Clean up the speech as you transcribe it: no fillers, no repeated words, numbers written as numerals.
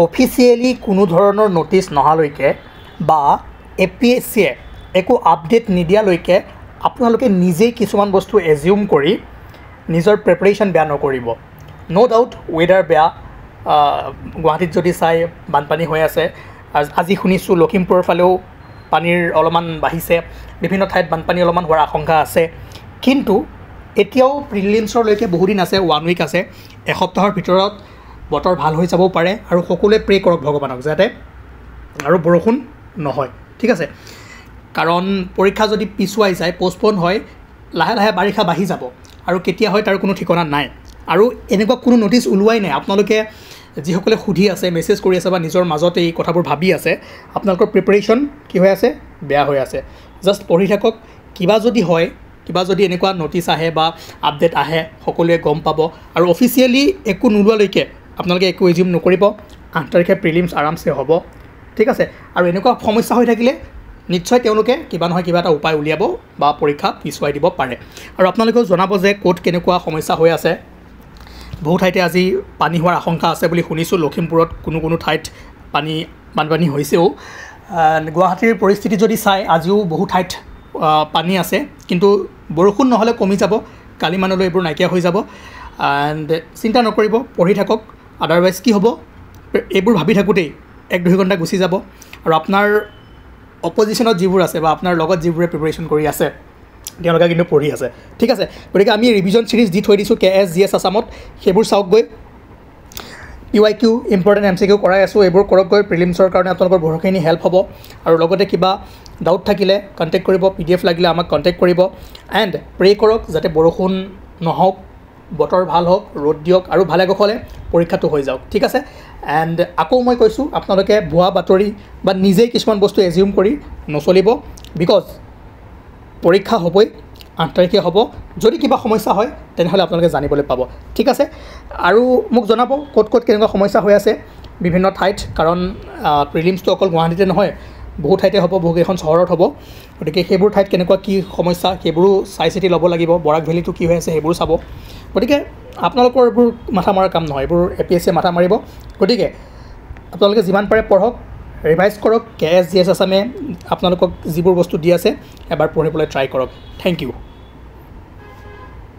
Officially কোনো ধৰণৰ notice নহালৈকে বা APSCয়ে একো আপডেট নিদিয়ালৈকে আপোনালোকে নিজেই কিছুমান বস্তু এজিউম কৰি নিজৰ প্ৰিপাৰেশ্যন বেয়া নকৰিব। নো ডাউট ৱেডাৰ বেয়া, গুৱাহাটীত যদি চাই বানপানী হৈ আছে। আজি শুনিছোঁ লখিমপুৰৰ ফালেও পানীৰ অলপমান বাঢ়িছে, বিভিন্ন ঠাইত বানপানী অলপমান হোৱাৰ আশংকা আছে। কিন্তু এতিয়াও প্ৰিলিমছৰলৈকে বহুদিন আছে, 1 উইক আছে। এসপ্তাহৰ ভিতৰত বতৰ ভাল হৈ যাবও পাৰে আৰু সকলোৱে প্ৰে কৰক ভগৱানক যাতে আৰু বৰষুণ নহয়, ঠিক আছে। কাৰণ পৰীক্ষা যদি পিছুৱাই যায়, পষ্টপন হয়, লাহে লাহে বাৰিষা বাঢ়ি যাব আৰু কেতিয়া হয় তাৰ কোনো ঠিকনা নাই। আৰু এনেকুৱা কোনো নটিচ ওলোৱাই নাই। আপোনালোকে যিসকলে সুধি আছে, মেছেজ কৰি আছে বা নিজৰ মাজতে এই কথাবোৰ ভাবি আছে, আপোনালোকৰ প্ৰিপাৰেশ্যন কি হৈ আছে? বেয়া হৈ আছে। জাষ্ট পঢ়ি থাকক। কিবা যদি হয়, কিবা যদি এনেকুৱা নটিচ আহে বা আপডেট আহে, সকলোৱে গম পাব। আৰু অফিচিয়েলি একো নোলোৱালৈকে আপোনালোকে একো এজিউম নকৰিব। 8 তাৰিখে প্ৰিলিমছ আৰামছে হ'ব, ঠিক আছে। আৰু এনেকুৱা সমস্যা হৈ থাকিলে নিশ্চয় তেওঁলোকে কিবা নহয় কিবা এটা উপায় উলিয়াব বা পৰীক্ষা পিছুৱাই দিব পাৰে। আৰু আপোনালোকেও জনাব যে ক'ত কেনেকুৱা সমস্যা হৈ আছে। বহু ঠাইতে আজি পানী হোৱাৰ আশংকা আছে বুলি শুনিছোঁ। লখিমপুৰত কোনো ঠাইত বানপানী হৈছেও। গুৱাহাটীৰ পৰিস্থিতি যদি চাই, আজিও বহু ঠাইত পানী আছে, কিন্তু বৰষুণ নহ'লে কমি যাব। কালি মানলৈ এইবোৰ নাইকিয়া হৈ যাব। এণ্ড চিন্তা নকৰিব, পঢ়ি থাকক। আদাৰৱাইজ কি হ'ব, এইবোৰ ভাবি থাকোঁতেই 1-2 ঘণ্টা গুচি যাব। আৰু আপোনাৰ অপজিশ্যনত যিবোৰ আছে বা আপোনাৰ লগত যিবোৰে প্ৰিপাৰেশ্যন কৰি আছে, তেওঁলোকে কিন্তু পঢ়ি আছে, ঠিক আছে। গতিকে আমি ৰিভিজন ছিৰিজ দি থৈ দিছোঁ KS GS আছামত, সেইবোৰ চাওকগৈ। PYQ ইম্পৰ্টেণ্ট MCQ কৰাই আছোঁ, এইবোৰ কৰকগৈ। প্ৰিলিমছৰ কাৰণে আপোনালোকৰ বহুখিনি হেল্প হ'ব। আৰু লগতে কিবা ডাউট থাকিলে কণ্টেক্ট কৰিব, PDF লাগিলে আমাক কণ্টেক্ট কৰিব। এণ্ড প্ৰে কৰক যাতে বৰষুণ নহওক, বতৰ ভাল হওক, ৰ'দ দিয়ক আৰু ভালে কুশলে পৰীক্ষাটো হৈ যাওক, ঠিক আছে। এণ্ড আকৌ মই কৈছোঁ, আপোনালোকে ভুৱা বাতৰি বা নিজেই কিছুমান বস্তু এজিউম কৰি নচলিব। বিকজ পৰীক্ষা হ'বই, 8 তাৰিখে হ'ব। যদি কিবা সমস্যা হয় তেনেহ'লে আপোনালোকে জানিবলৈ পাব, ঠিক আছে। আৰু মোক জনাব ক'ত কেনেকুৱা সমস্যা হৈ আছে বিভিন্ন ঠাইত। কাৰণ প্ৰিলিমছটো অকল গুৱাহাটীতে নহয়, বহু ঠাইতে হ'ব, বহুকেইখন চহৰত হ'ব। গতিকে সেইবোৰ ঠাইত কেনেকুৱা কি সমস্যা, সেইবোৰো চাই চিতি ল'ব লাগিব। বৰাক ভেলীটো কি হৈ আছে সেইবোৰ চাব। গতিকে আপোনালোকৰ এইবোৰ মাথা মৰাৰ কাম নহয়, এইবোৰ APSCয়ে মাথা মাৰিব। গতিকে আপোনালোকে যিমান পাৰে পঢ়ক, ৰিভাইজ কৰক। KS GS আছামে আপোনালোকক যিবোৰ বস্তু দি আছে এবাৰ পঢ়িবলৈ ট্ৰাই কৰক। Thank U.